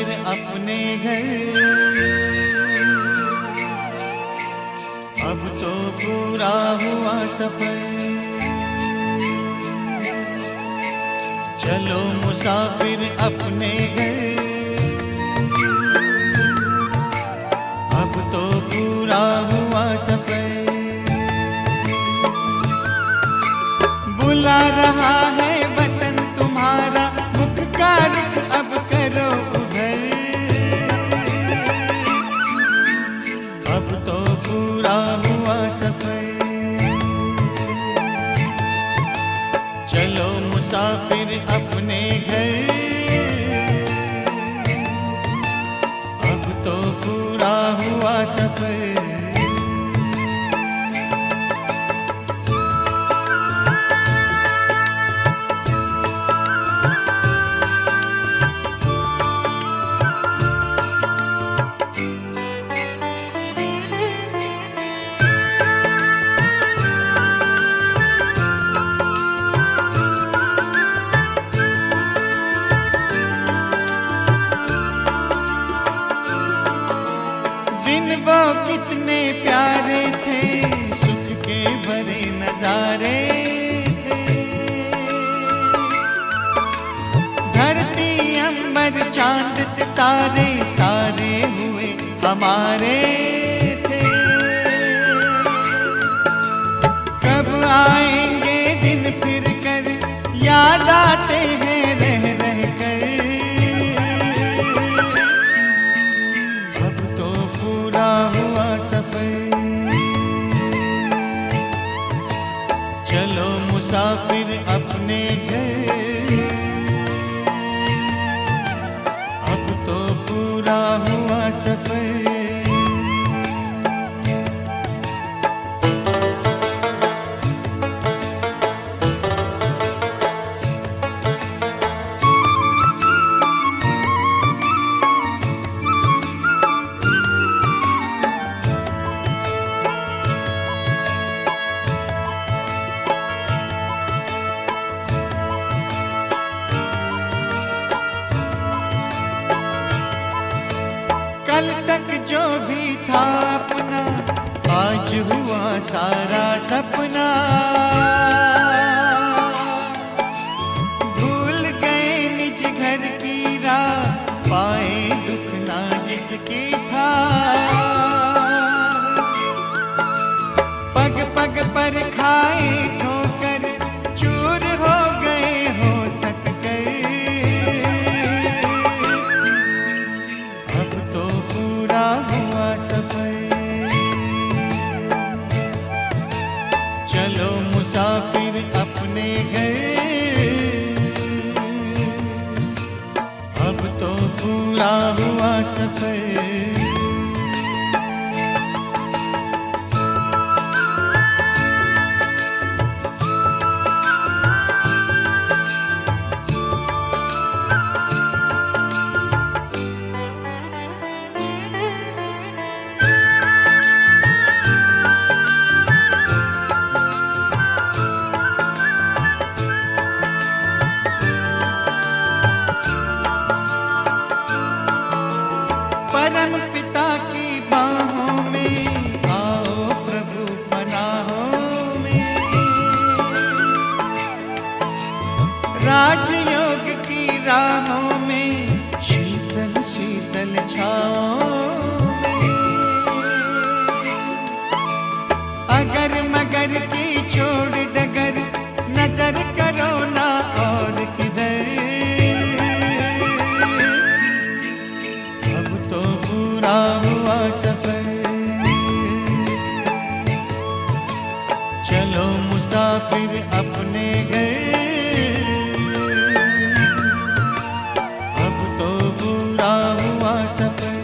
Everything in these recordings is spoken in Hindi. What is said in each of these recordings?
मुसाफिर अपने घर। अब तो पूरा हुआ सफर, चलो मुसाफिर अपने घर। अब तो पूरा हुआ सफर, बुला रहा है वतन तुम्हारा, मुख का रुख अब करो उधर। अब तो पूरा हुआ सफर, चलो मुसाफिर अपने घर। अब तो पूरा हुआ सफर। वो कितने प्यारे थे, सुख के भरे नजारे थे। धरती अंबर चांद सितारे सारे हुए हमारे थे। कब आएंगे दिन फिर कर, याद आते हैं रह रह कर। पूरा हुआ सफर, चलो मुसाफिर अपने घर। अब तो पूरा हुआ सफर। कल तक जो भी था अपना, आज हुआ सारा सपना। भूल गए निज घर की राह, पाए दुख ना जिसकी था। पग पग पर खाए ठोकर, चूर हो गए हो थक कर। अब तो पूरा हुआ सफर, चलो मुसाफिर अपने घर। अब तो पूरा हुआ सफर। परम पिता की बाहों में आओ प्रभु पनाहों में। राजयोग की राहों में, शीतल शीतल छाओं में। अगर मगर की छोड़ डगर, नजर करो ना और किधर। पूरा हुआ सफर, चलो मुसाफिर अपने घर। अब तो पूरा हुआ सफर,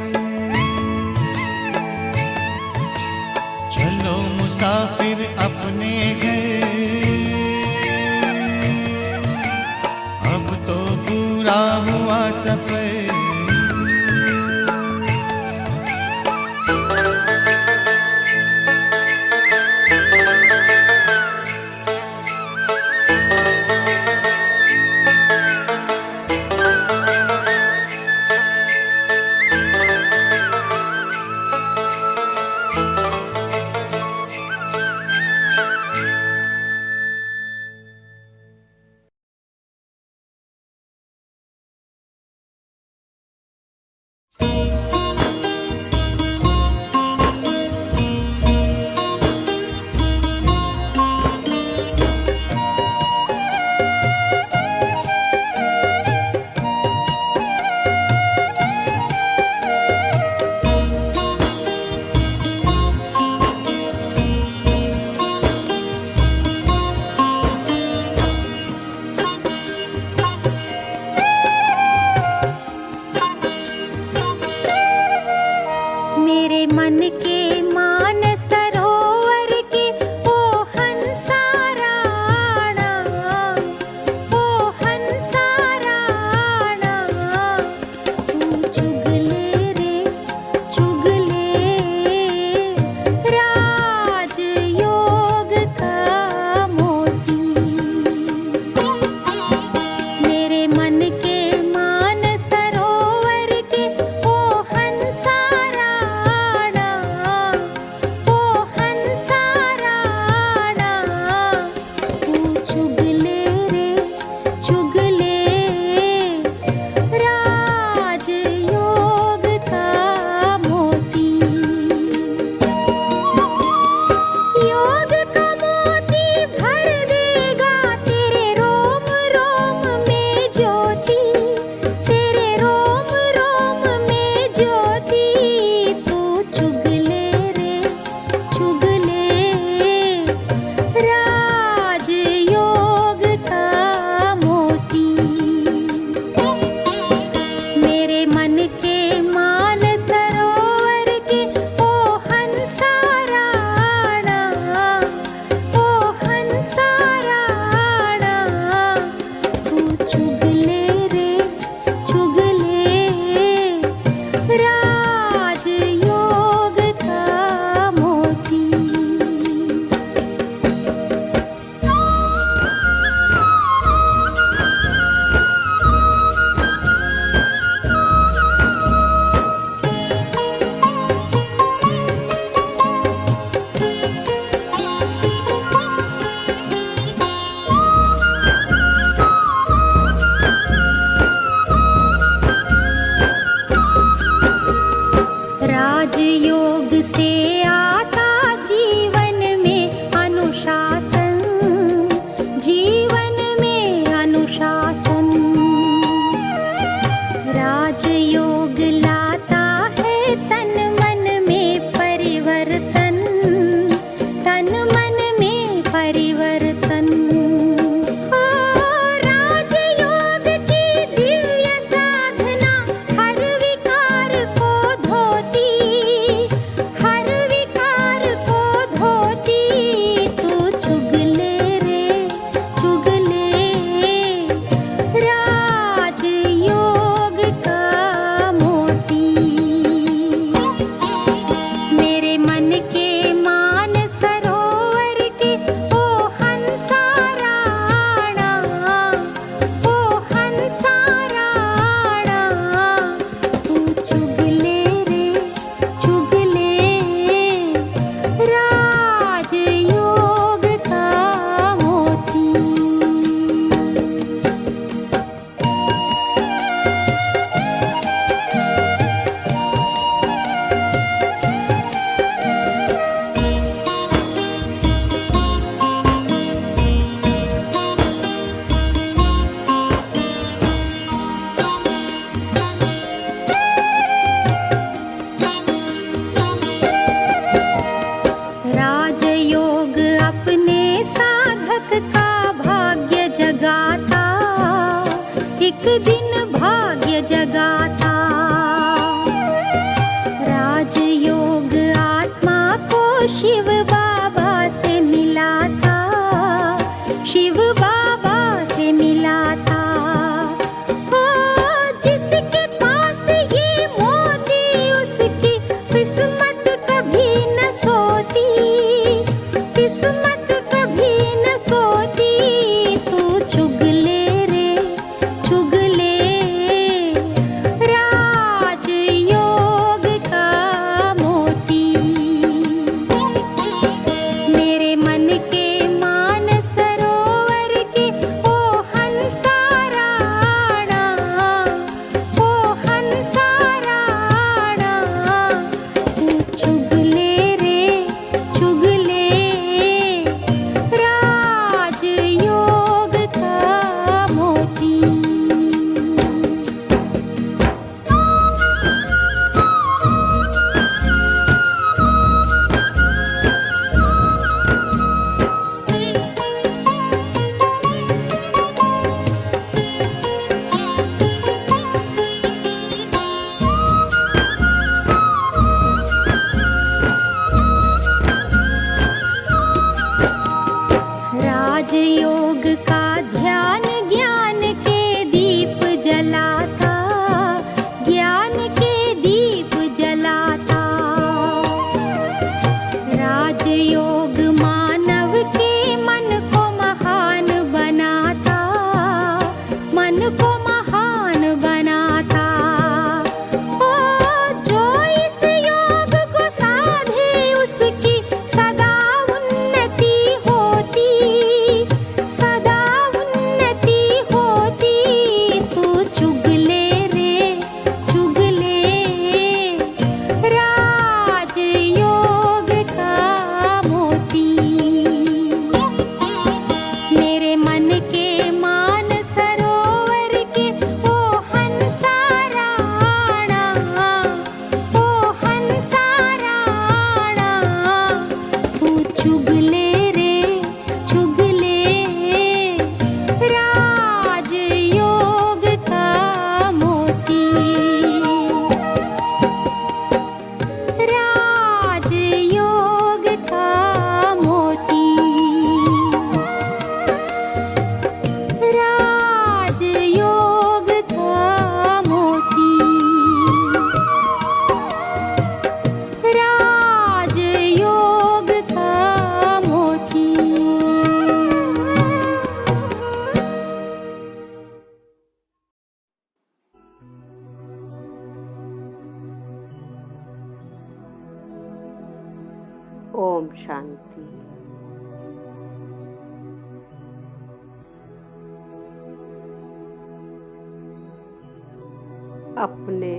चलो मुसाफिर अपने घर। अब तो पूरा हुआ सफर। मेरे मन के मान सरोवर के ओ हंसा राणा, ओ हंसा राणा, तू चुग ले रे चुग ले राजयोग का मोती। मेरे मन के मान सरोवर के ओ हंसा राणा, ओ हंसा राणा, तू चुग ले रे चुग ले राजयोग का मोती। योग का मोती भर देगा तेरे रोम रोम में ज्योति, तेरे रोम रोम में ज्योति। तू चुग ले रे चुग ले राजयोग का मोती। मेरे मन के मान सरोवर के ओ हंसा राणा, ओ हंसा राणा, तू चुग ले रे चुग ले राजयोग का मोती। राजयोग से आता जीवन में अनुशासन, जीवन में अनुशासन। राजयोग लाता है तन मन में परिवर्तन, तन मन में परिवर्तन। ओ राजयोग की दिव्य साधना हर विकार को धोती, हर विकार को धोती। तू चुग ले रे चुग ले राजयोग का मोती। मेरे मन के मान सरोवर के ओ हंसा राणा, ओ हंसा राणा, तू चुग ले रे चुग ले राजयोग का मोती। राजयोग अपने साधक का भाग्य जगाता, एक दिन भाग्य जगाता। राजयोग आत्मा को शिव बाबा से मिलाता, शिव बाबा से मिलाता। ओ जिसके पास ये मोती उसकी किस्मत कभी न सोती, किस्मत कभी न सोती। तू चुग ले रे चुग ले राजयोग का मोती। ओम शांति। अपने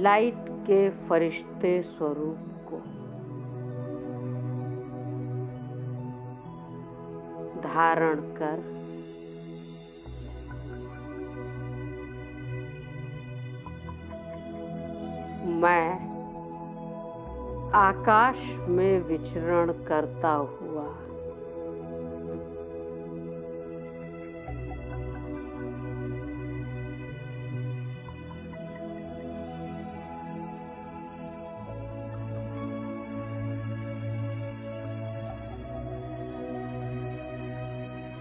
लाइट के फरिश्ते स्वरूप को धारण कर मैं आकाश में विचरण करता हुआ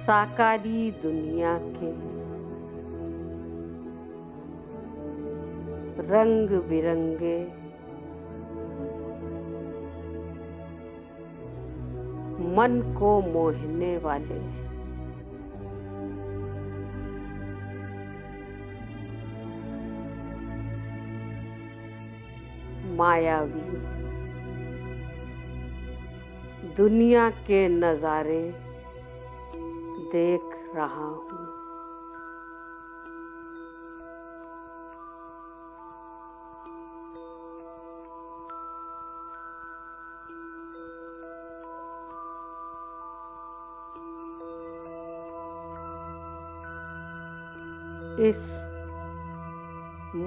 साकारी दुनिया के रंग बिरंगे मन को मोहने वाले मायावी दुनिया के नजारे देख रहा हूँ। इस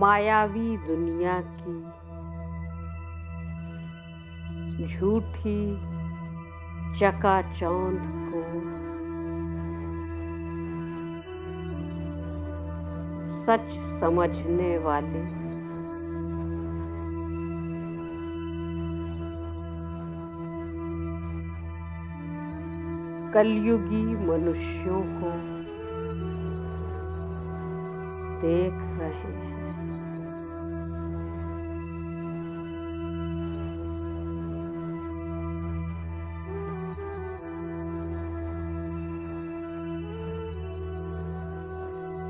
मायावी दुनिया की झूठी चकाचौंध को सच समझने वाले कलयुगी मनुष्यों को देख रहे हैं।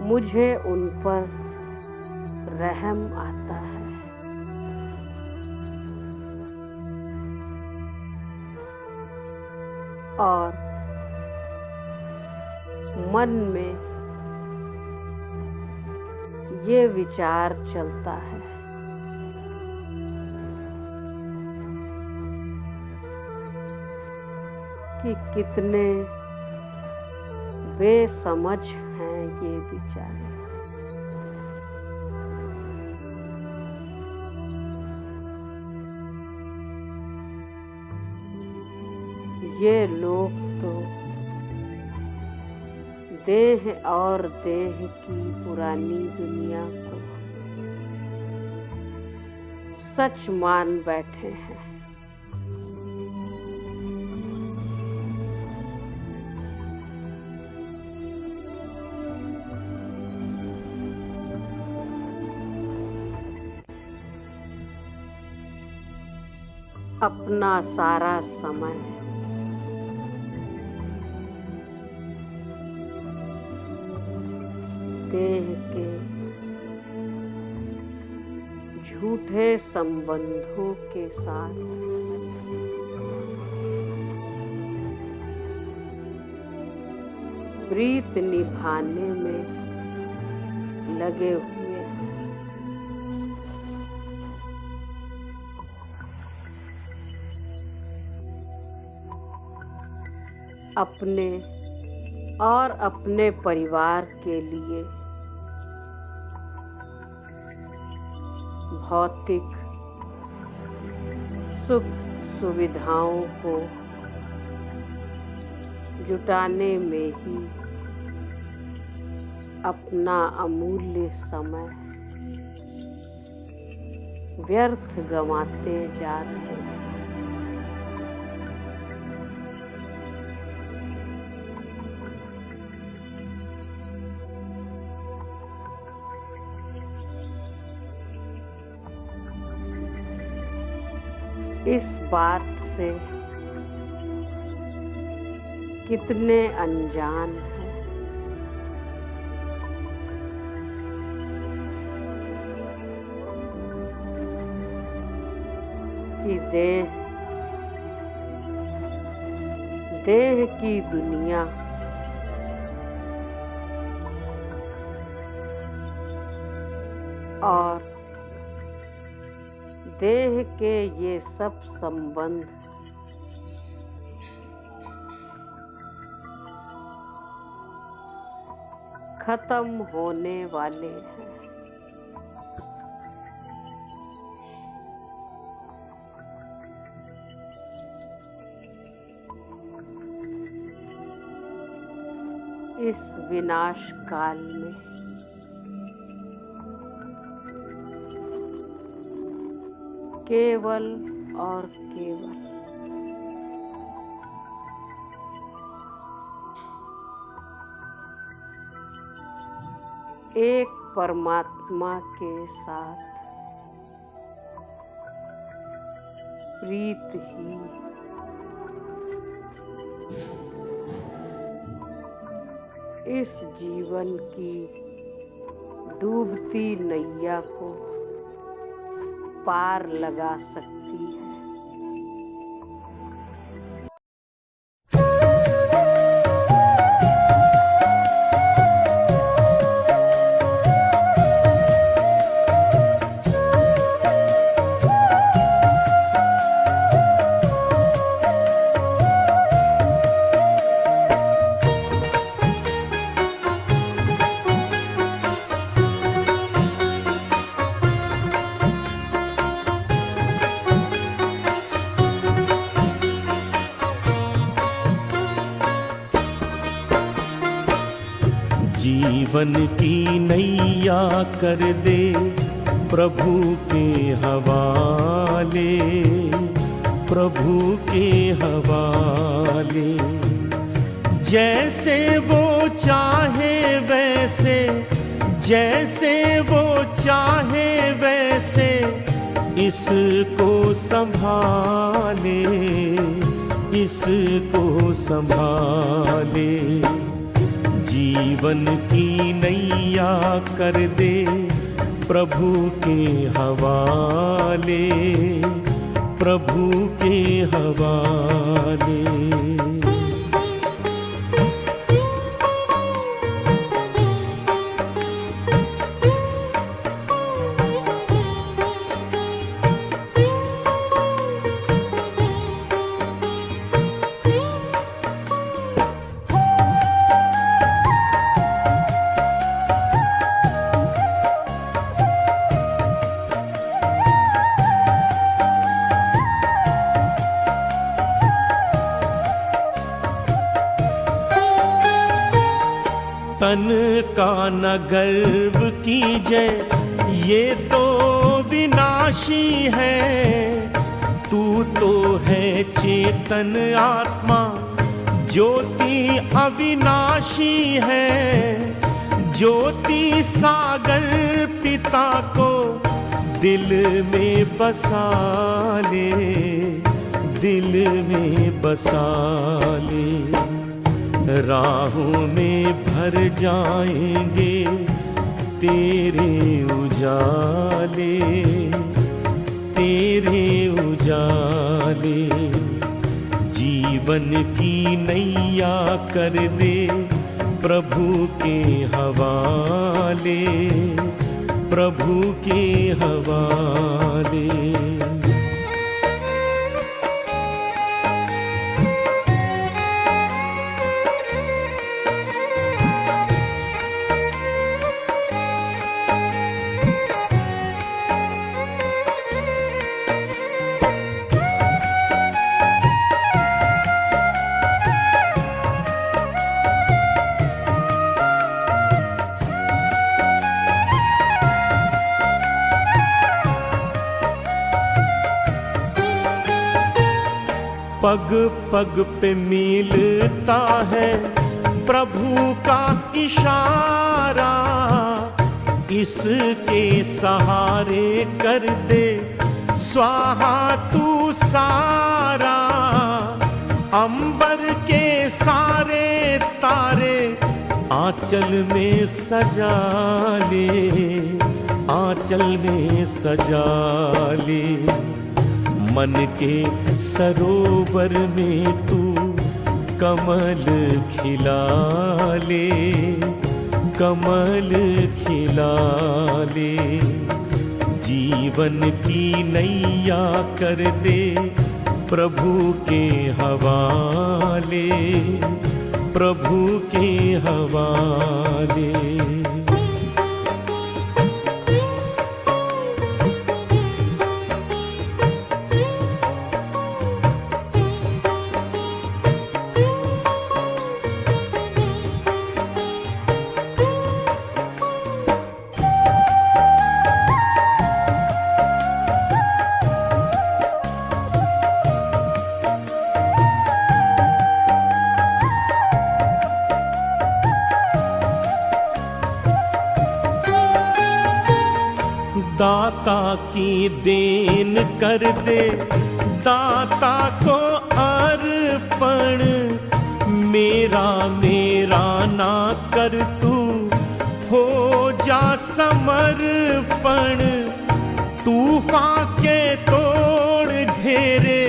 मुझे उन पर रहम आता है। और मन में ये विचार चलता है कि कितने बेसमझ हैं ये बेचारे। ये लोग तो देह और देह की पुरानी दुनिया को सच मान बैठे हैं। अपना सारा समय देह के झूठे संबंधों के साथ प्रीत निभाने में लगे हुए हैं। अपने और अपने परिवार के लिए भौतिक सुख सुविधाओं को जुटाने में ही अपना अमूल्य समय व्यर्थ गंवाते जा रहे हैं। इस बात से कितने अनजान हैं। कि देह की दुनिया और देह के ये सब संबंध खत्म होने वाले हैं। इस विनाश काल में केवल और केवल एक परमात्मा के साथ प्रीत ही इस जीवन की डूबती नैया को पार लगा सकती है। जीवन की नैया कर दे प्रभु के हवाले, प्रभु के हवाले। जैसे वो चाहे वैसे, जैसे वो चाहे वैसे इसको संभाले, इसको संभाले। जीवन की नैया कर दे प्रभु के हवाले, प्रभु के हवाले। तन का न गर्व कीजय, ये तो विनाशी है। तू तो है चेतन आत्मा, ज्योति अविनाशी है। ज्योति सागर पिता को दिल में बसा ले, दिल में बसा ले। राहों में भर जाएंगे तेरे उजाले, तेरे उजाले। जीवन की नैया कर दे प्रभु के हवाले, प्रभु के हवाले। पग पग पे मिलता है प्रभु का इशारा। इसके सहारे कर दे स्वाहा तू सारा। अंबर के सारे तारे आंचल में सजा ले, आंचल में सजा ले। मन के सरोवर में तू कमल खिला ले, कमल खिला ले। जीवन की नैया कर दे प्रभु के हवाले, प्रभु के हवाले। दाता की देन कर दे दाता को अर्पण, मेरा मेरा ना कर तू हो जा समर्पण। तूफान के तोड़ घेरे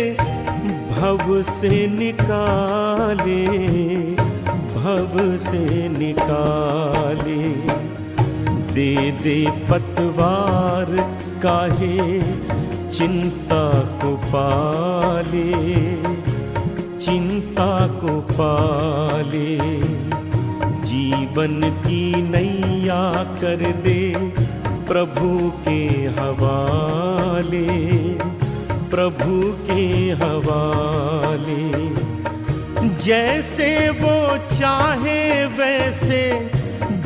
भव से निकाले, भव से निकाले। दे दे पतवार काहे चिंता को पाले, चिंता को पाले। जीवन की नैया कर दे प्रभु के हवाले, प्रभु के हवाले। जैसे वो चाहे वैसे,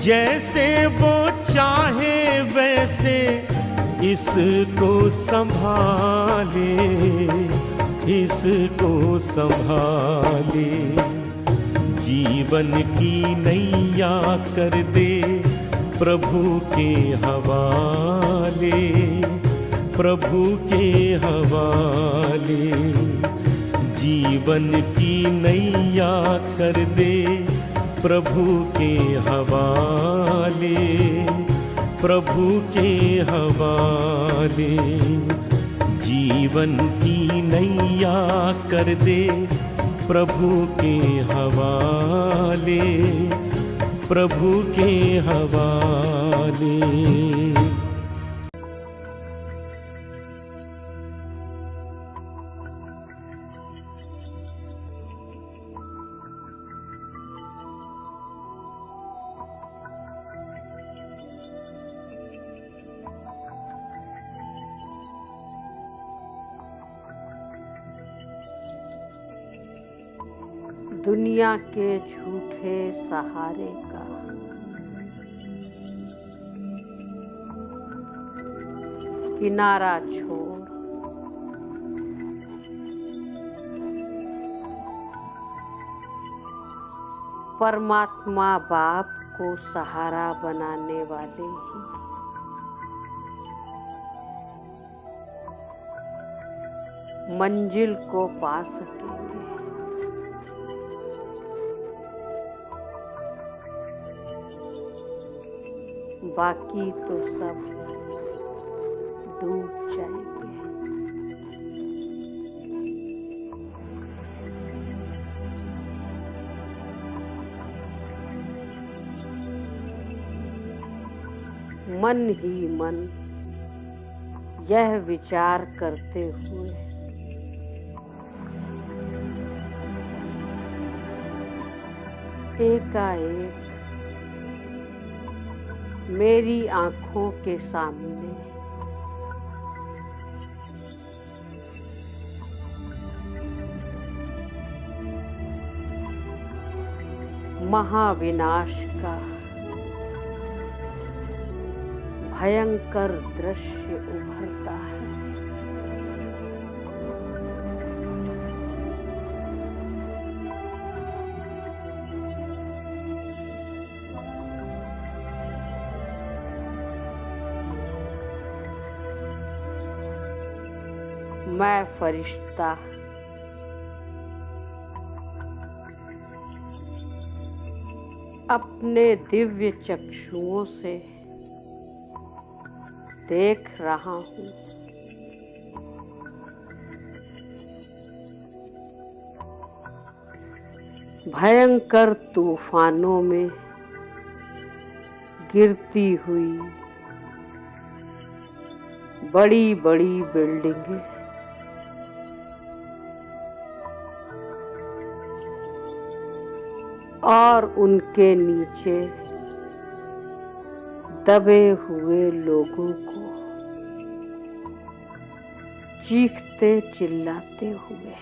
जैसे वो चाहे वैसे इसको संभाले, इसको संभाले। जीवन की नैया कर दे प्रभु के हवाले, प्रभु के हवाले। जीवन की नैया कर दे प्रभु के हवाले, प्रभु के हवाले। जीवन की नैया कर दे प्रभु के हवाले, प्रभु के हवाले। दुनिया के झूठे सहारे का किनारा छोड़ परमात्मा बाप को सहारा बनाने वाले ही मंजिल को पा सकेंगे। बाकी तो सब डूब जाएंगे। मन ही मन यह विचार करते हुए एकाएक मेरी आंखों के सामने महाविनाश का भयंकर दृश्य उभरता है। मैं फरिश्ता अपने दिव्य चक्षुओं से देख रहा हूँ भयंकर तूफानों में गिरती हुई बड़ी बड़ी बिल्डिंगें, और उनके नीचे दबे हुए लोगों को चीखते चिल्लाते हुए।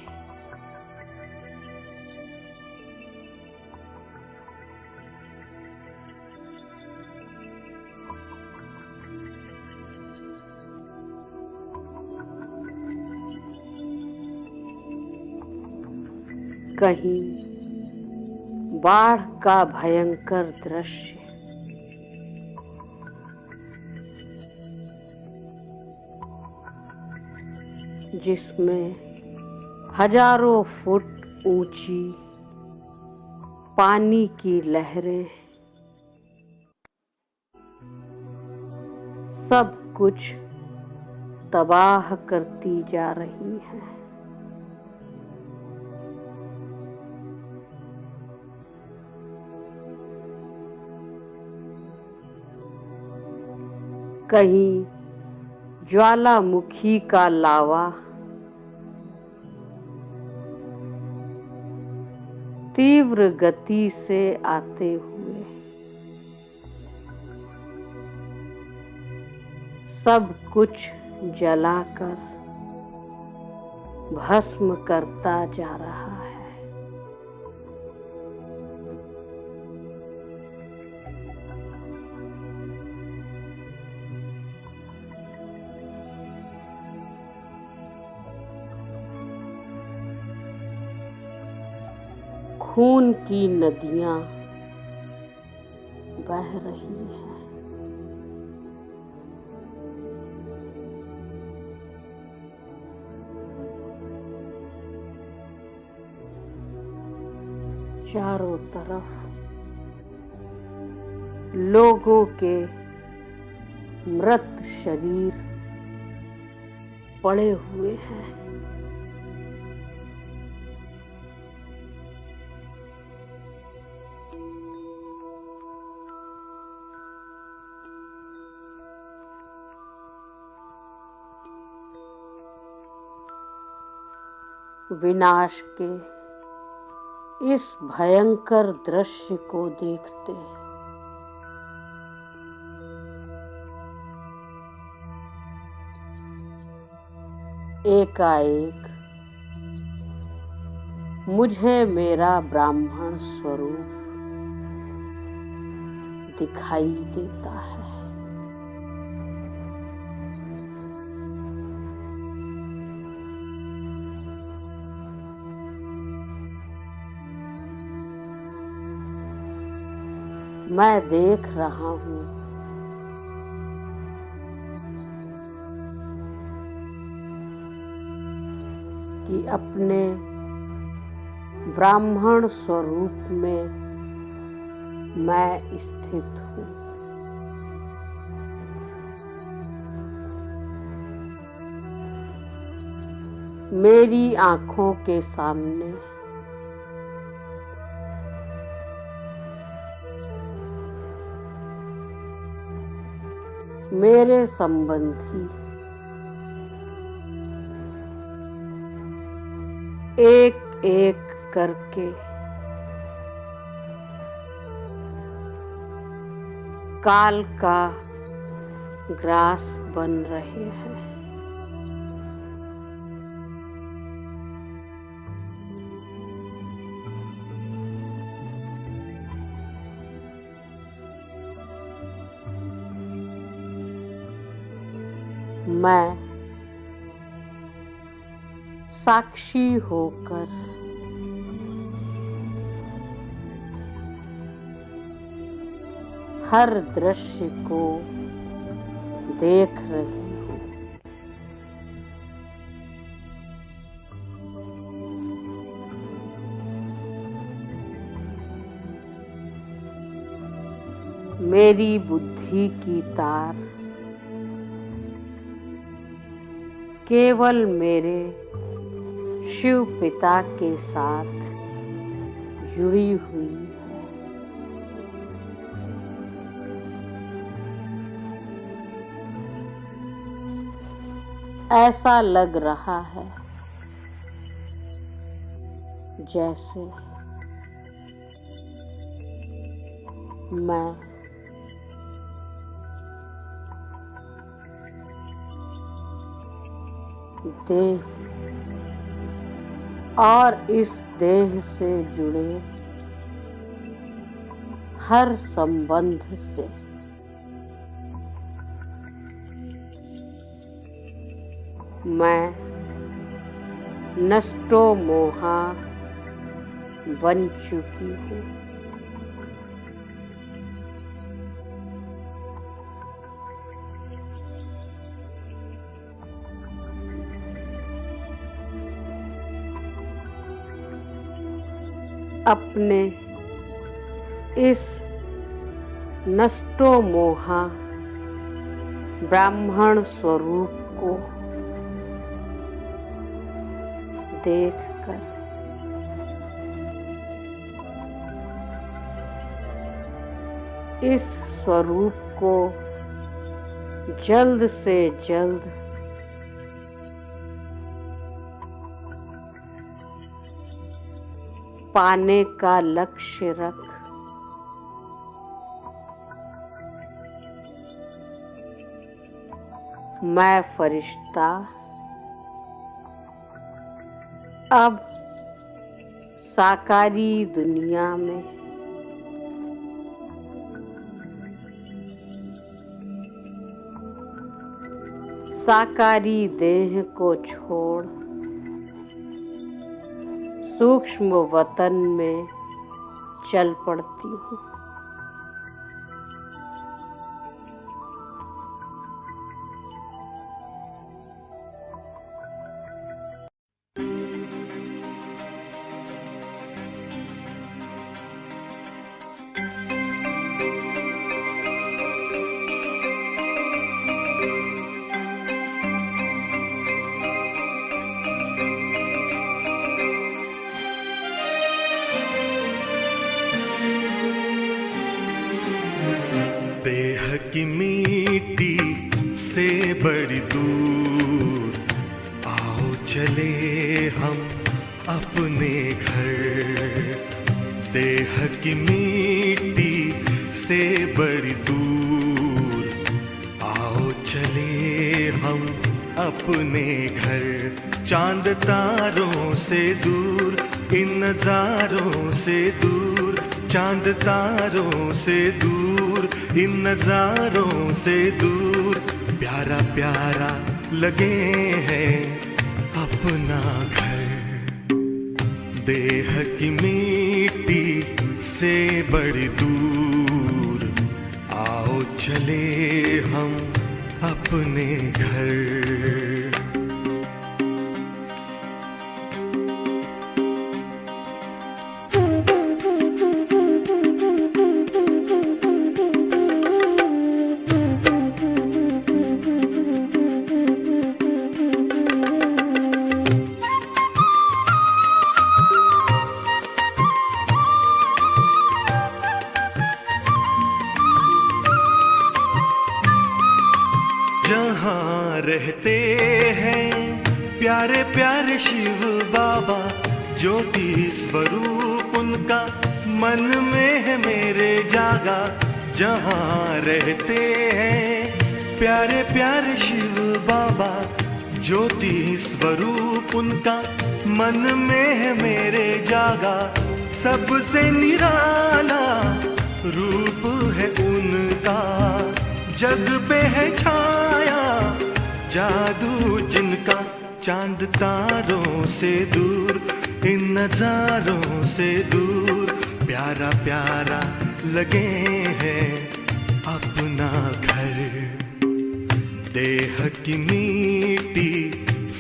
कहीं बाढ़ का भयंकर दृश्य, जिसमें हजारों फुट ऊंची पानी की लहरें सब कुछ तबाह करती जा रही हैं। कहीं ज्वालामुखी का लावा तीव्र गति से आते हुए सब कुछ जलाकर भस्म करता जा रहा है। खून की नदियां बह रही हैं। चारों तरफ लोगों के मृत शरीर पड़े हुए हैं। विनाश के इस भयंकर दृश्य को देखते एकाएक मुझे मेरा ब्राह्मण स्वरूप दिखाई देता है। मैं देख रहा हूं कि अपने ब्राह्मण स्वरूप में मैं स्थित हूं। मेरी आंखों के सामने मेरे संबंधी एक एक करके काल का ग्रास बन रहे हैं। मैं साक्षी होकर हर दृश्य को देख रही हूँ। मेरी बुद्धि की तार केवल मेरे शिव पिता के साथ जुड़ी हुई है। ऐसा लग रहा है जैसे मैं देह और इस देह से जुड़े हर संबंध से मैं नष्टो मोहा बन चुकी हूँ। अपने इस नष्टो मोहा ब्राह्मण स्वरूप को देखकर इस स्वरूप को जल्द से जल्द पाने का लक्ष्य रख मैं फरिश्ता अब साकारी दुनिया में साकारी देह को छोड़ सूक्ष्म वतन में चल पड़ती हूँ। देह की मिट्टी से बड़ी दूर आओ चले हम अपने घर। देह की मिट्टी से बड़ी दूर आओ चले हम अपने घर। चांद तारों से दूर इन नजारों से दूर, चांद तारों से दूर इन नजारों से दूर, प्यारा प्यारा लगे है अपना घर। देह की मिट्टी से बड़ी दूर आओ चले हम अपने घर। जहाँ रहते हैं प्यारे प्यारे शिव बाबा, ज्योति स्वरूप उनका मन में है मेरे जागा। जहाँ रहते हैं प्यारे प्यारे शिव बाबा, ज्योति स्वरूप उनका मन में है मेरे जागा। सबसे निराला रूप है उनका, जग पे है छाया जादू जिनका। चांद तारों से दूर इन नजारों से दूर, प्यारा प्यारा लगे हैं अपना घर। देह की मिट्टी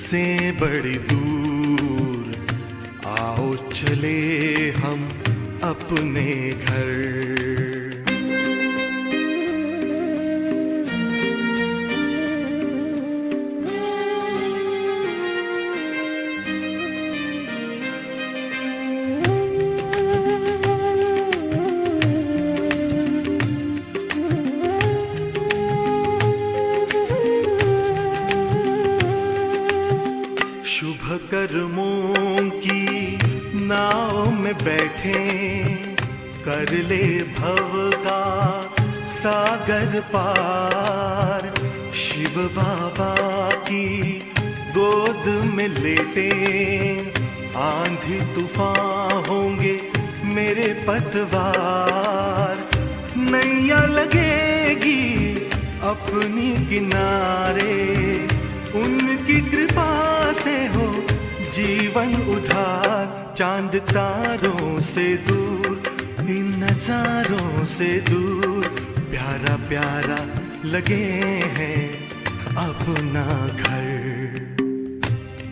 से बड़ी दूर आओ चले हम अपने घर। शुभ कर्मों की नाव में बैठे, कर ले भव का सागर पार। शिव बाबा की गोद में लेटे, आंधी तूफान होंगे मेरे पतवार। नैया लगेगी अपनी किनारे, उनकी कृपा से हो जीवन उधार। चांद तारों से दूर, इन नजारों से दूर, प्यारा प्यारा लगे हैं अपना घर।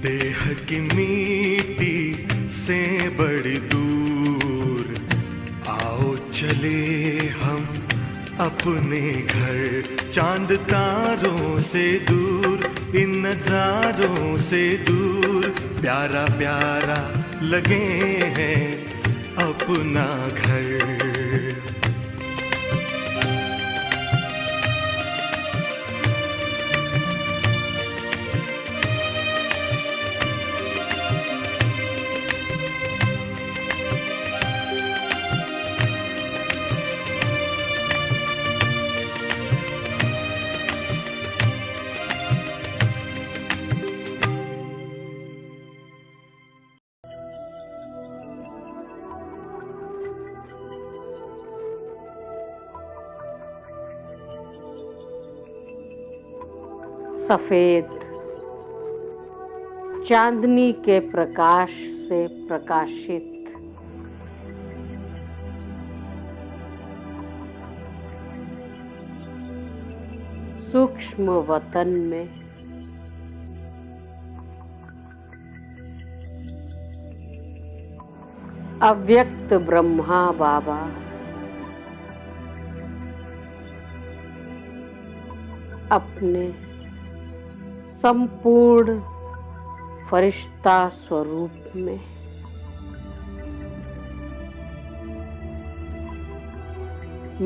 देह की मिट्टी से बड़ी दूर, आओ चले हम अपने घर। चांद तारों से दूर, इन नजारों से दूर, प्यारा प्यारा लगे हैं अपना घर। सफेद चांदनी के प्रकाश से प्रकाशित सूक्ष्म वतन में अव्यक्त ब्रह्मा बाबा अपने संपूर्ण फरिश्ता स्वरूप में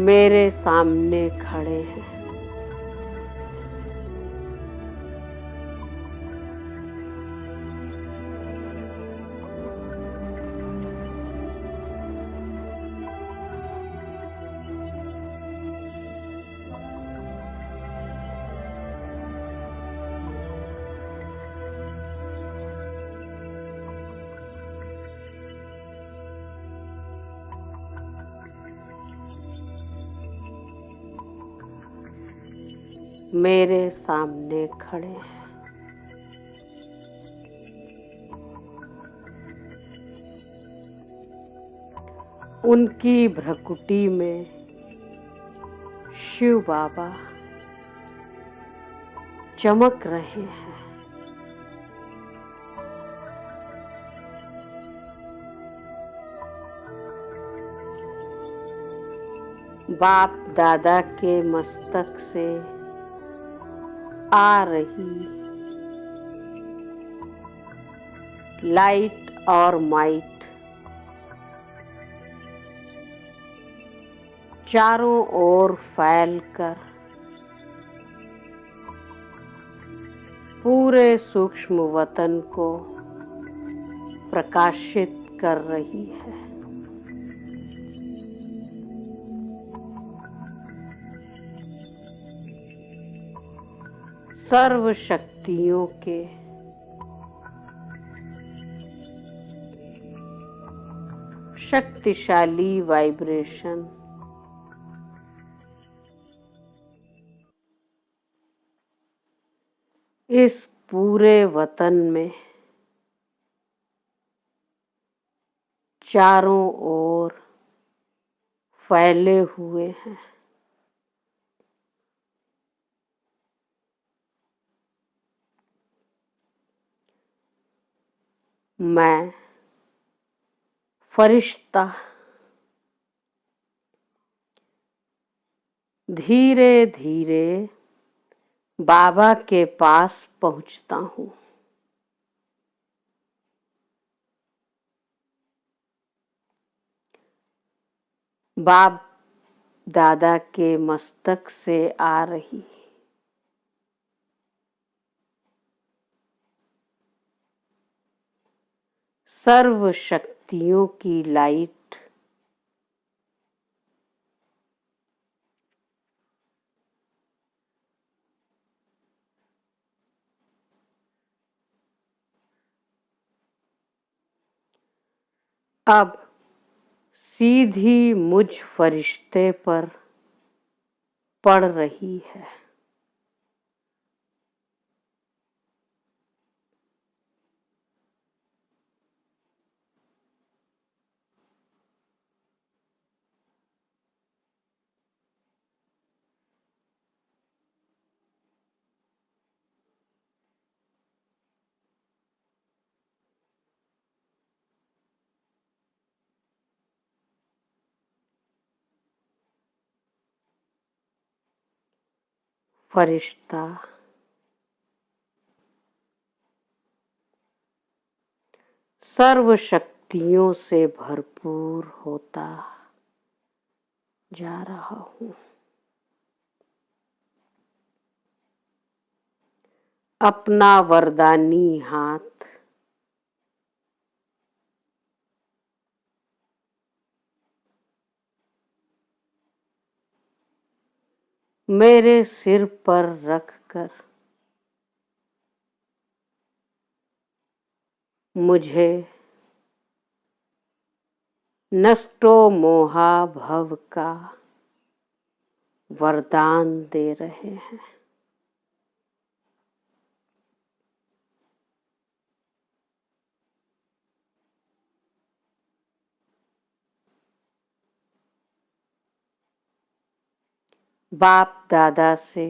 मेरे सामने खड़े हैं। मेरे सामने खड़े हैं। उनकी भ्रकुटी में शिव बाबा चमक रहे हैं। बाप दादा के मस्तक से आ रही लाइट और माइट चारों ओर फैलकर पूरे सूक्ष्म वतन को प्रकाशित कर रही है। सर्व शक्तियों के शक्तिशाली वाइब्रेशन इस पूरे वतन में चारों ओर फैले हुए हैं। मैं फरिश्ता धीरे धीरे बाबा के पास पहुंचता हूँ। बाप दादा के मस्तक से आ रही सर्व शक्तियों की लाइट अब सीधी मुझ फरिश्ते पर पड़ रही है। फरिश्ता सर्व शक्तियों से भरपूर होता जा रहा हूँ। अपना वरदानी हाथ मेरे सिर पर रखकर मुझे नष्टो मोहा भव का वरदान दे रहे हैं। बाप दादा से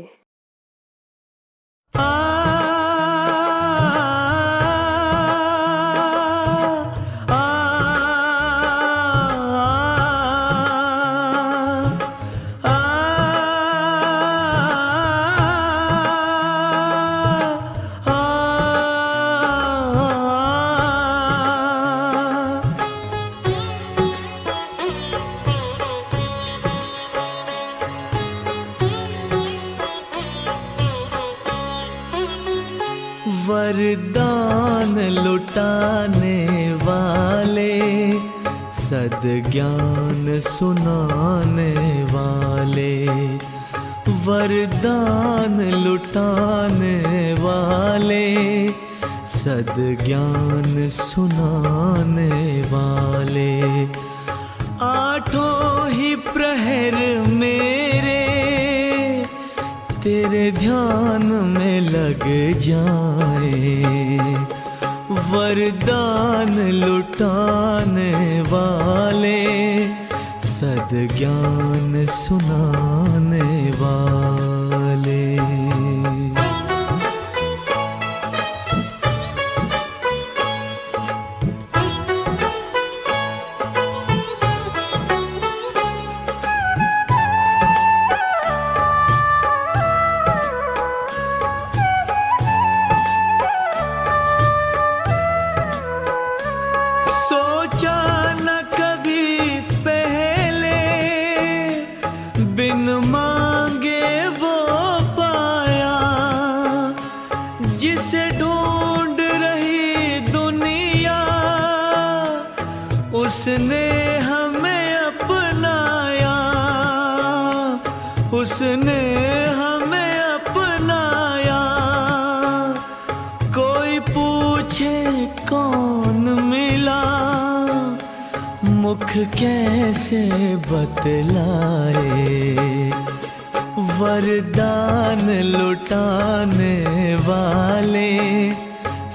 वरदान लुटाने वाले, सद्ज्ञान सुनाने वाले, वरदान लुटाने वाले, सद्ज्ञान सुनाने वाले, आठों ही प्रहर मेरे तेरे ध्यान में लग जाए। वरदान लुटाने वाले, सद्ज्ञान सुनाने वाले। बिन मांगे वो पाया, जिसे ढूंढ रही दुनिया, उसने हमें अपनाया, उसने हमें अपनाया। कोई पूछे कौन मिला, मुख कैसे बतलाए। वरदान लुटाने वाले,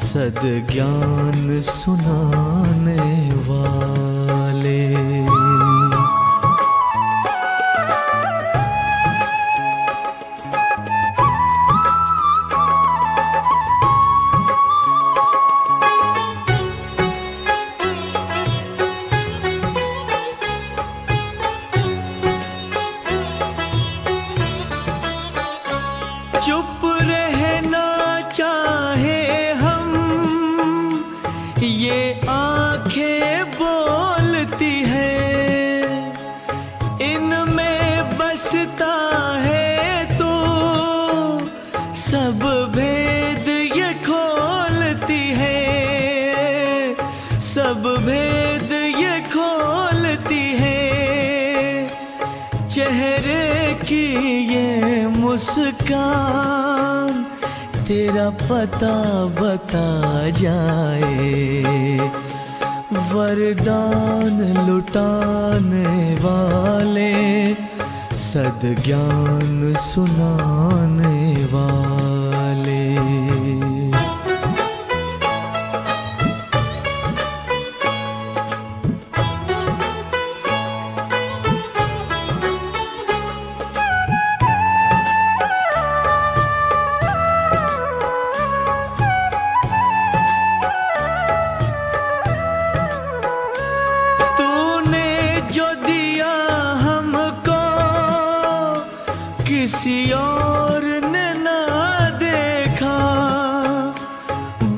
सद्ज्ञान सुनाने वाले। चुप रहना चाहे हम, ये आंखें बोलती है, इनमें बसता है तू, सब भेद ये खोलती है। सब भेद ये खोलती है। चेहरे की ये मुस्कान तेरा पता बता जाए। वरदान लुटाने वाले, सद्ज्ञान सुनाने वाले। किसी और ने ना देखा,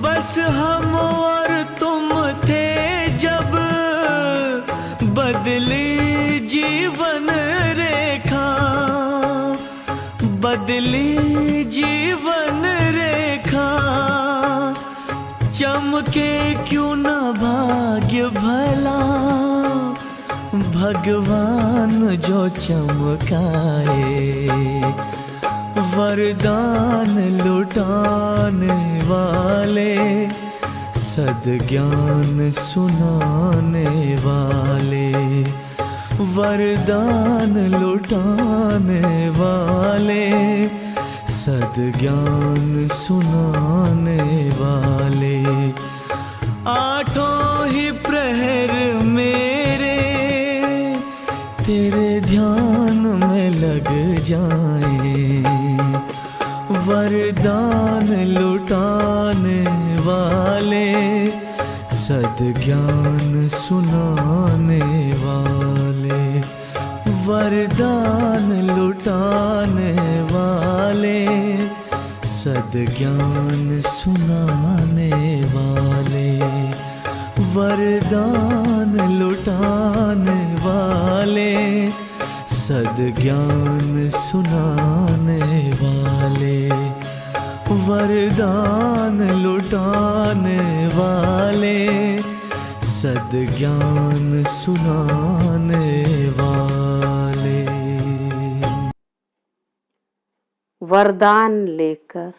बस हम और तुम थे जब बदली जीवन रेखा। बदली जीवन रेखा, चमके क्यों ना भाग्य भला। भगवान जो चमकाए, वरदान लुटाने वाले, सद्ज्ञान सुनाने वाले। वरदान लुटाने वाले, सद्ज्ञान सुनाने वाले। आठों ही प्रहर मेरे तेरे ध्यान में लग जाएं। वरदान लुटाने वाले, सद्ज्ञान सुनाने वाले। वरदान लुटाने वाले, सद्ज्ञान सुनाने वाले। वरदान लुटाने वाले, सद्ज्ञान सुनाने वाले। वरदान लुटाने वाले, सद्ज्ञान सुनाने वाले। वरदान लेकर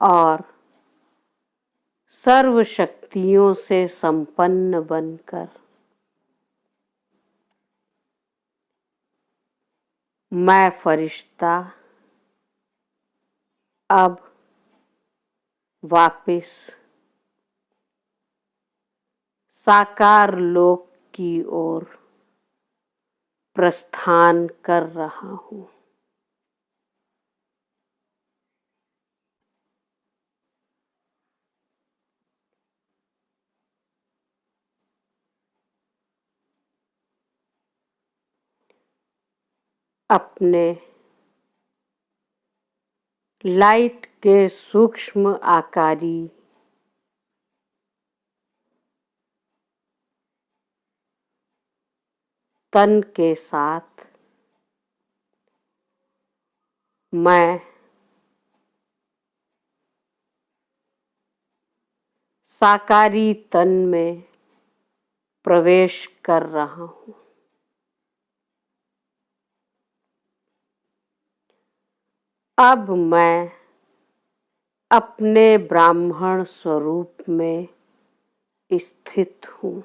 और सर्व शक्तियों से संपन्न बनकर मैं फरिश्ता अब वापिस साकार लोक की ओर प्रस्थान कर रहा हूँ। अपने लाइट के सूक्ष्म आकारी तन के साथ मैं साकारी तन में प्रवेश कर रहा हूँ। अब मैं अपने ब्राह्मण स्वरूप में स्थित हूँ।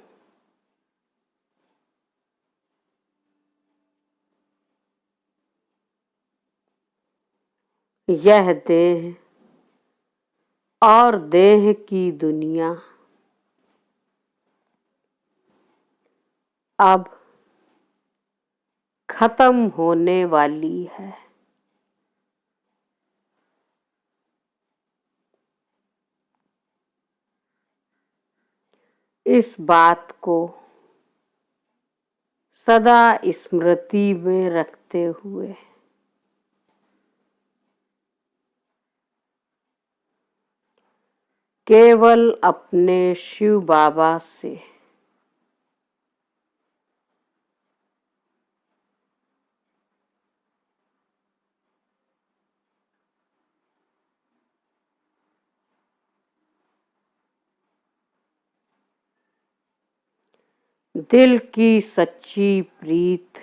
यह देह और देह की दुनिया अब खत्म होने वाली है। इस बात को सदा स्मृति में रखते हुए केवल अपने शिव बाबा से दिल की सच्ची प्रीत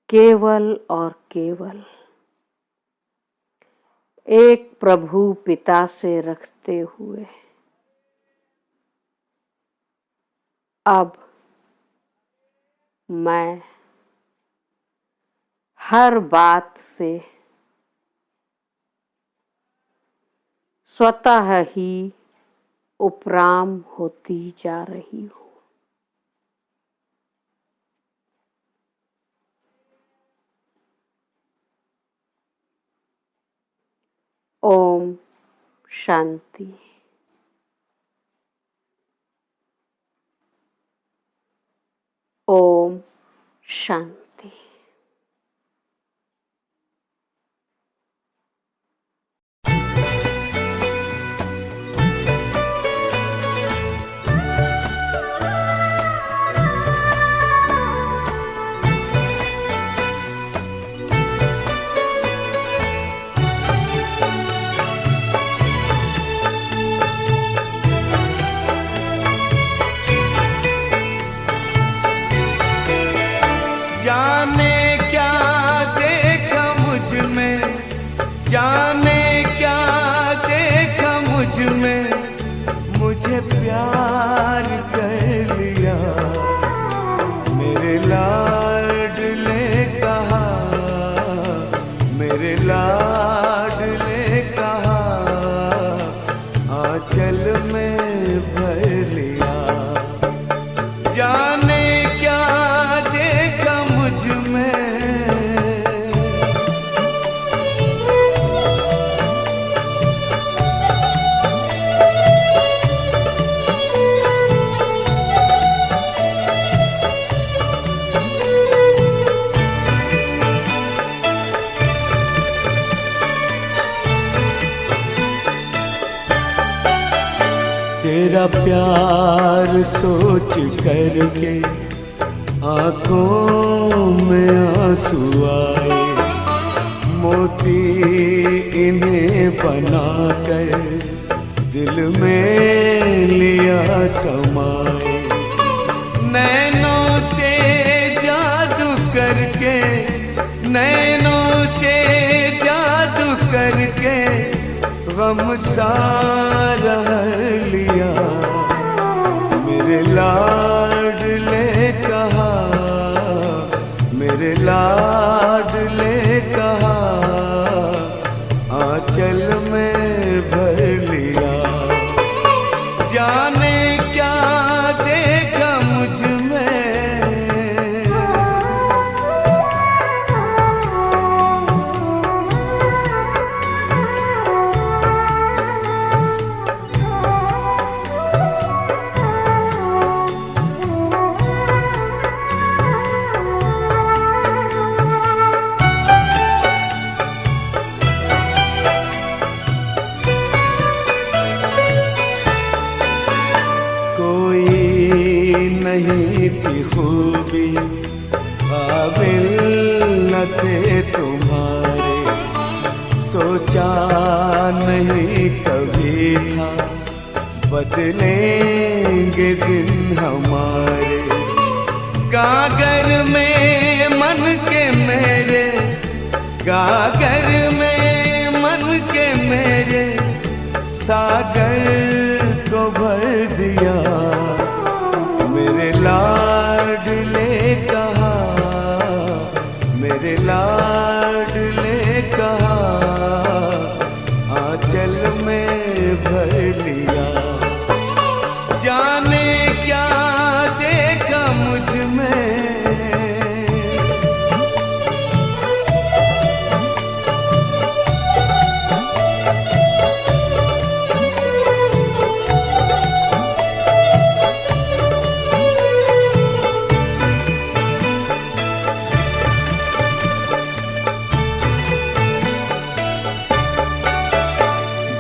केवल और केवल एक प्रभु पिता से रखते हुए अब मैं हर बात से स्वतः ही उपराम होती जा रही हूँ। ओम शांति। ओम शांति। जाने क्या देखा मुझ में, जाने क्या देखा मुझ में, मुझे प्यार कर लिया। मेरे लाडले कहा, मेरे लाडले कहा, आंचल में भर लिया। जाने क्या देखा मुझ में, तेरा प्यार सोच करके आंखों में आंसू आए। मोती इन्हें बनाकर दिल में लिया समाए। नैनों से जादू करके, नैनों से जादू करके गम सारा लिया। मेरे लाडले कहा, मेरे लाडले कहा, आंचल में भर लिया। जाने क्या देखा मुझ में, नहीं थी खूबी काबिल न थे तुम्हारे। सोचा नहीं कभी था बदलेंगे दिन हमारे। गागर में मन के मेरे, गागर में मन के मेरे, सागर को भर दिया। मेरे लाडले कहा, मेरे लाडले कहा, आंचल में भर लिया। जाने क्या देखा मुझ में,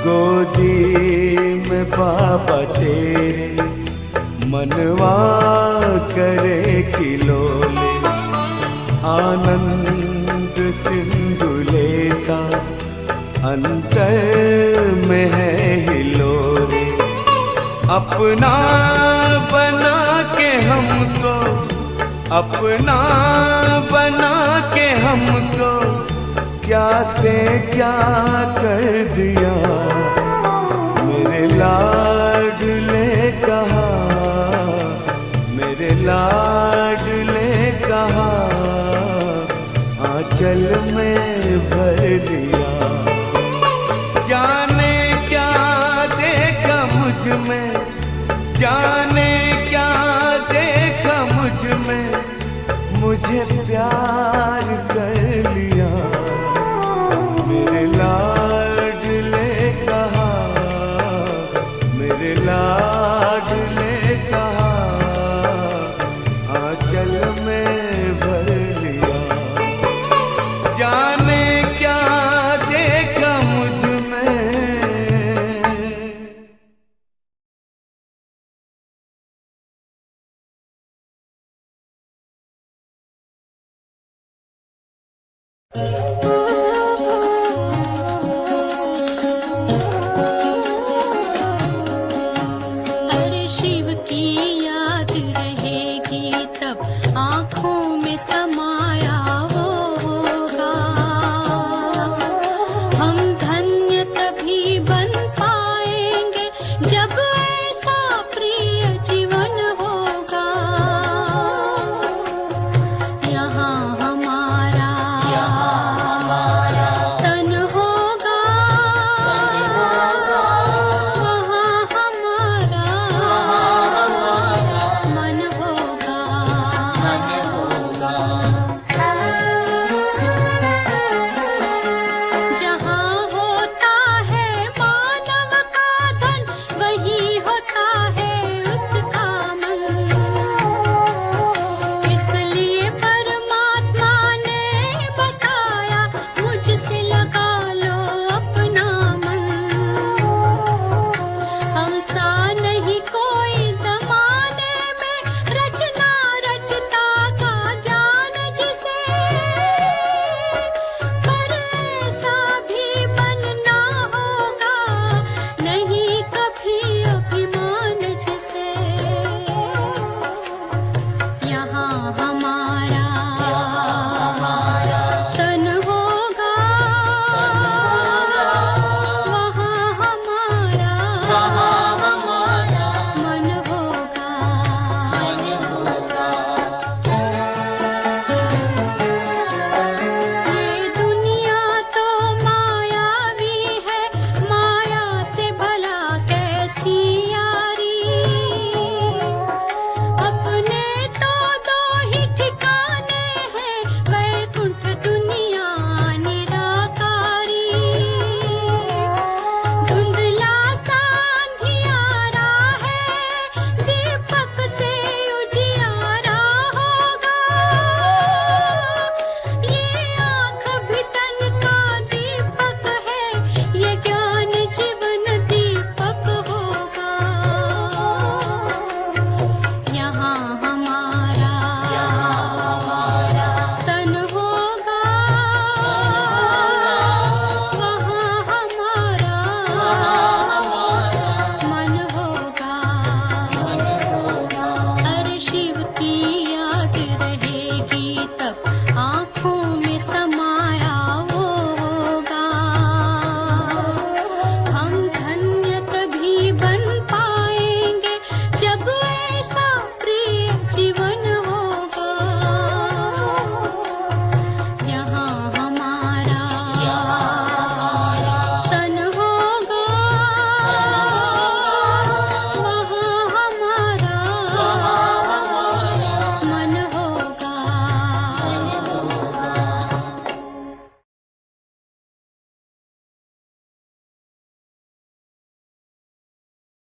गोदी में बाबा तेरे मनवा करे किलोले। आनंद सिंधु लेता अंतर में है हिलोरे। अपना बना के हमको, अपना बना के हमको क्या से क्या कर दिया। मेरे लाडले कहा, मेरे लाडले कहा, आंचल में भर दिया। जाने क्या देखा मुझ में, जाने क्या देखा मुझ में, मुझे प्यार